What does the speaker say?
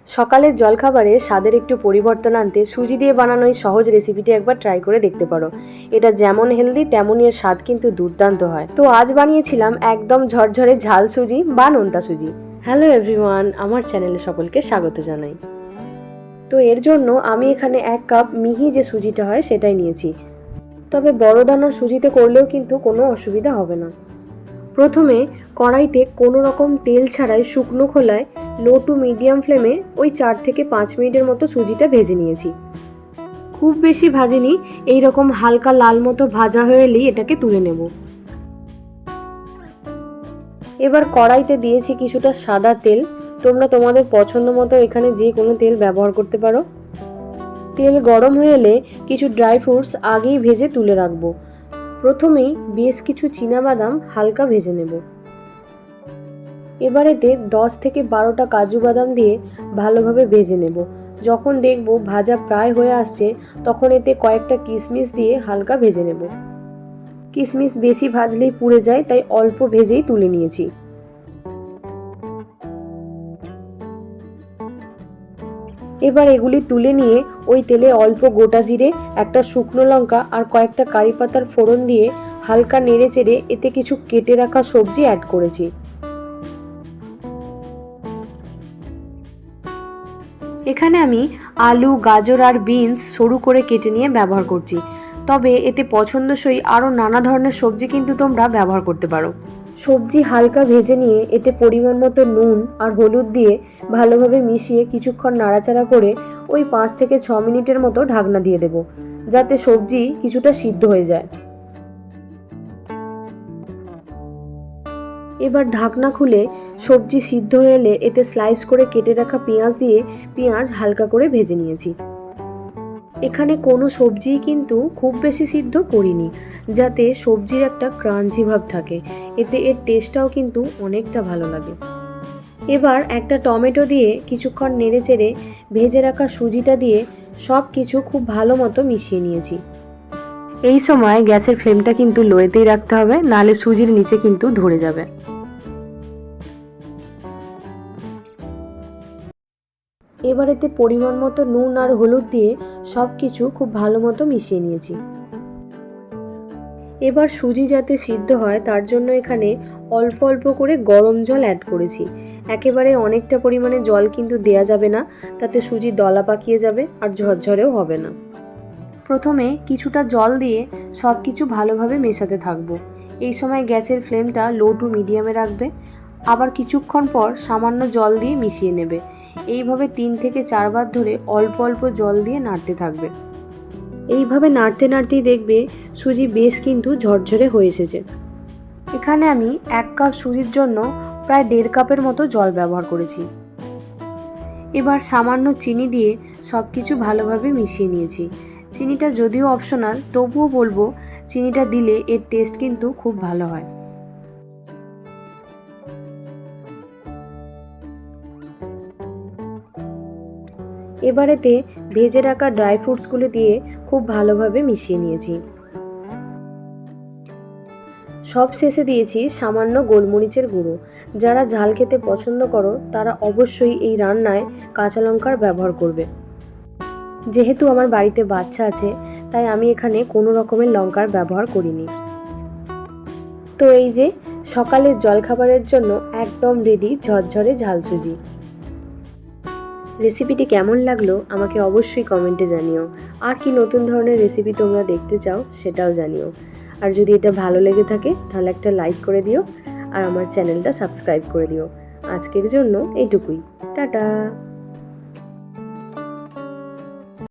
সকালের জলখাবারে স্বাদের একটু পরিবর্তন আনতে সুজি দিয়ে বানানো এই সহজ রেসিপিটি একবার ট্রাই করে দেখতে পারো। এটা যেমন হেলদি তেমনই এর স্বাদ কিন্তু দুর্দান্ত হয়। তো আজ বানিয়েছিলাম একদম ঝরঝরে ঝাল সুজি বা নোনতা সুজি। হ্যালো এভরিওয়ান, আমার চ্যানেলে সকলকে স্বাগত জানাই। তো এর জন্য আমি এখানে 1 কাপ মিহি যে সুজিটা হয় সেটাই নিয়েছি। তবে বড় দানার সুজিতে করলেও কিন্তু কোনো অসুবিধা হবে না। প্রথমে কড়াইতে কোনো রকম তেল ছাড়াই শুকনো খোলায় লো টু মিডিয়াম ফ্লেমে ওই 4 থেকে 5 মিনিটের মতো সুজিটা ভেজে নিয়েছি। খুব বেশি ভাজিনি, এই রকম হালকা লাল মতো ভাজা হয়ে এলেই এটাকে তুলে নেব। এবার কড়াইতে দিয়েছি কিছুটা সাদা তেল। তোমরা তোমাদের পছন্দ মতো এখানে যে কোনো তেল ব্যবহার করতে পারো। তেল গরম হয়ে এলে কিছু ড্রাই ফ্রুটস আগেই ভেজে তুলে রাখবো। প্রথমেই বেশ কিছু চীনাবাদাম হালকা ভেজে নেব। এবার এতে 10 থেকে 12টা কাজু বাদাম দিয়ে ভালোভাবে ভেজে নেব। যখন দেখব ভাজা প্রায় হয়ে আসছে তখন এতে কয়েকটা কিশমিশ দিয়ে হালকা ভেজে নেব। কিশমিশ বেশি ভাজলেই পুড়ে যায়, তাই অল্প ভেজেই তুলে নিয়েছি। এবার এগুলি তুলে নিয়ে ওই তেলে অল্প গোটা জিরে, একটা শুকনো লঙ্কা আর কয়েকটা কারি পাতার ফোড়ন দিয়ে হালকা নেড়ে চেড়ে এতে কিছু কেটে রাখা সবজি অ্যাড করেছি। এখানে আমি আলু, গাজর আর বিনস সরু করে কেটে নিয়ে ব্যবহার করছি। তবে এতে পছন্দসই আরও নানা ধরনের সবজি কিন্তু তোমরা ব্যবহার করতে পারো। সবজি হালকা ভেজে নিয়ে এতে পরিমাণ মতো নুন আর হলুদ দিয়ে ভালোভাবে মিশিয়ে কিছুক্ষণ নাড়াচাড়া করে ওই 5 থেকে 6 মিনিটের মতো ঢাকনা দিয়ে দেব, যাতে সবজি কিছুটা সিদ্ধ হয়ে যায়। এবার ঢাকনা খুলে সবজি সিদ্ধ হয়ে এলে এতে স্লাইস করে কেটে রাখা পেঁয়াজ দিয়ে পেঁয়াজ হালকা করে ভেজে নিয়েছি। এখানে কোনো সবজিই কিন্তু খুব বেশি সিদ্ধ করিনি, যাতে সবজির একটা ক্রাঞ্চি ভাব থাকে, এতে এর টেস্টটাও কিন্তু অনেকটা ভালো লাগে। এবার একটা টমেটো দিয়ে কিছুক্ষণ নেড়ে চেড়ে ভেজে রাখা সুজিটা দিয়ে সব কিছু খুব ভালো মতো মিশিয়ে নিয়েছি। এই সময় গ্যাসের ফ্লেমটা কিন্তু লোয়েতেই রাখতে হবে, নাহলে সুজির নিচে কিন্তু ধরে যাবে। এবার এতে পরিমাণ মতো নুন আর হলুদ দিয়ে সব কিছু খুব ভালো মতো মিশিয়ে নিয়েছি। এবার সুজি যাতে সিদ্ধ হয় তার জন্য এখানে অল্প অল্প করে গরম জল অ্যাড করেছি। একেবারে অনেকটা পরিমাণে জল কিন্তু দেয়া যাবে না, তাতে সুজি দলা পাকিয়ে যাবে আর ঝরঝরেও হবে না। প্রথমে কিছুটা জল দিয়ে সব কিছু ভালোভাবে মেশাতে থাকবো। এই সময় গ্যাসের ফ্লেমটা লো টু মিডিয়ামে রাখবে। আবার কিছুক্ষণ পর সামান্য জল দিয়ে মিশিয়ে নেবে। এইভাবে 3 থেকে 4 বার ধরে অল্প অল্প জল দিয়ে নাড়তে থাকবে। এইভাবে নাড়তে নাড়তেই দেখবে সুজি বেশ কিন্তু ঝরঝরে হয়ে এসেছে। এখানে আমি 1 কাপ সুজির জন্য প্রায় 1.5 কাপের মতো জল ব্যবহার করেছি। এবার সামান্য চিনি দিয়ে সব কিছু ভালোভাবে মিশিয়ে নিয়েছি। চিনিটা যদিও অপশনাল, তবুও বলবো চিনিটা দিলে এর টেস্ট কিন্তু খুব ভালো হয়। এবার এতে ভেজে রাখা ড্রাই ফ্রুটসগুলো দিয়ে খুব ভালোভাবে মিশিয়ে নিয়েছি। সব শেষে দিয়েছি সামান্য গোলমরিচের গুঁড়ো। যারা ঝাল খেতে পছন্দ করো তারা অবশ্যই এই রান্নায় কাঁচা লঙ্কার ব্যবহার করবে। যেহেতু আমার বাড়িতে বাচ্চা আছে তাই আমি এখানে কোনো রকমের লঙ্কার ব্যবহার করিনি। তো এই যে সকালের জলখাবারের জন্য একদম রেডি ঝরঝরে ঝাল সুজি। রেসিপিটি কেমন লাগলো আমাকে অবশ্যই কমেন্টে জানিও। আর কি নতুন ধরনের রেসিপি তোমরা দেখতে চাও সেটাও জানিও। আর যদি এটা ভালো লেগে থাকে তাহলে একটা লাইক করে দিও আর আমার চ্যানেলটা সাবস্ক্রাইব করে দিও। আজকের জন্য এইটুকুই। টাটা।